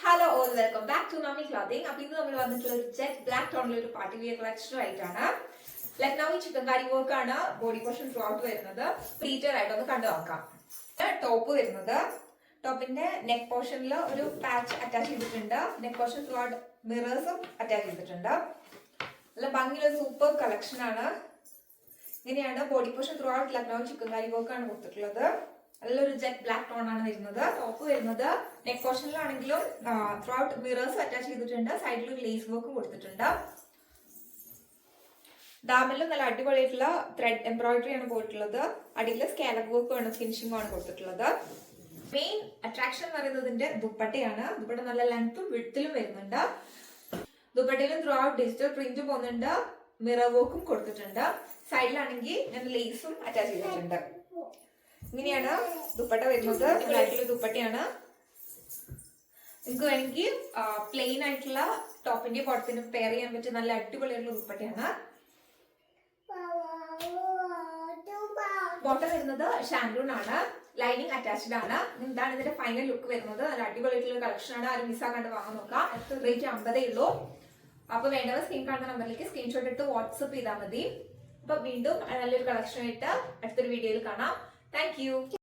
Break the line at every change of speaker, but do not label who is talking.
Hello all welcome back to Mummy Clothing. അപ്പൊ ഇന്ന് നമ്മൾ വന്നിട്ടുള്ള ഒരു ജെറ്റ് ബ്ലാക്ക് ടോണിലുള്ള ഒരു പാർട്ടി വിയർ കളക്ഷൻ ആയിട്ടാണ്. ലക്നൌ ചിക്കൻകാരി വർക്ക് ആണ് ബോഡി പോർഷൻ ത്രൂ ഔട്ട് വരുന്നത്. ഡീറ്റെയിൽ ആയിട്ട് ഒന്ന് കണ്ടു നോക്കാം. ടോപ്പ് വരുന്നത്, ടോപ്പിന്റെ നെക്ക് പോർഷനിൽ ഒരു പാച്ച് അറ്റാച്ച് ചെയ്തിട്ടുണ്ട്. നെക്ക് പോർഷൻ ത്രൂ ഔട്ട് മിറേഴ്സും അറ്റാച്ച് ചെയ്തിട്ടുണ്ട്. നല്ല ഭംഗിയുള്ള സൂപ്പർ കളക്ഷൻ ആണ്. ഇങ്ങനെയാണ് body portion throughout Lucknow chikankari work ആണ് കൊടുത്തിട്ടുള്ളത്. നല്ലൊരു ജെറ്റ് ബ്ലാക്ക് ടോൺ ആണ് വരുന്നത്. ടോപ്പ് വരുന്നത് നെക്ക് പോർഷനിലാണെങ്കിലും ത്രൂ ഔട്ട് മിറേഴ്സ് അറ്റാച്ച് ചെയ്തിട്ടുണ്ട്. സൈഡിൽ ഒരു ലേസ് വർക്കും കൊടുത്തിട്ടുണ്ട്. ഡാമിലും നല്ല അടിപൊളിയായിട്ടുള്ള ത്രെഡ് എംബ്രോയിഡറി ആണ് പോയിട്ടുള്ളത്. അടിയിൽ സ്കാലപ്പ് വർക്കും ആണ്, ഫിനിഷിംഗും ആണ് കൊടുത്തിട്ടുള്ളത്. മെയിൻ അട്രാക്ഷൻ എന്ന് പറയുന്നതിന്റെ ദുപ്പട്ടയാണ്. ദുപ്പട്ട നല്ല ലെങ്ത്തും വിഡ്ത്തിലും വരുന്നുണ്ട്. ദുപ്പട്ടയിലും ത്രൂ ഔട്ട് ഡിജിറ്റൽ പ്രിന്റ് പോകുന്നുണ്ട്. മിറർ വർക്കും കൊടുത്തിട്ടുണ്ട്. സൈഡിലാണെങ്കിൽ ഞാൻ ലേസും അറ്റാച്ച് ചെയ്തിട്ടുണ്ട്. ഇങ്ങനെയാണ് ദുപ്പട്ട വരുന്നത്. ആയിട്ടുള്ള ദുപ്പട്ടയാണ്. നിങ്ങൾക്ക് വേണമെങ്കിൽ പ്ലെയിൻ ആയിട്ടുള്ള ടോപ്പിന്റെ ബോട്ടത്തിന് പെയർ ചെയ്യാൻ പറ്റിയ നല്ല അടിപൊളിയായിട്ടുള്ള ദുപ്പട്ടയാണ്. ബോട്ടം വരുന്നത് ഷാൻഡൂൺ ആണ്. ലൈനിങ് അറ്റാച്ച്ഡ് ആണ്. ഇതാണ് ഇതിന്റെ ഫൈനൽ ലുക്ക് വരുന്നത്. നല്ല അടിപൊളിയായിട്ടുള്ള കളക്ഷൻ ആണ്. ആരും മിസ്സാക്കാണ്ട് വാങ്ങാൻ നോക്കാം. റേറ്റ് 50 ഉള്ളൂ. അപ്പൊ വേണ്ടവർ സ്ക്രീൻ കാണുന്ന നമ്പറിലേക്ക് സ്ക്രീൻഷോട്ട് ഇട്ട് വാട്സ്ആപ്പ് ചെയ്താൽ മതി. അപ്പൊ വീണ്ടും നല്ലൊരു കളക്ഷൻ ആയിട്ട് അടുത്തൊരു വീഡിയോയിൽ കാണാം. Thank you.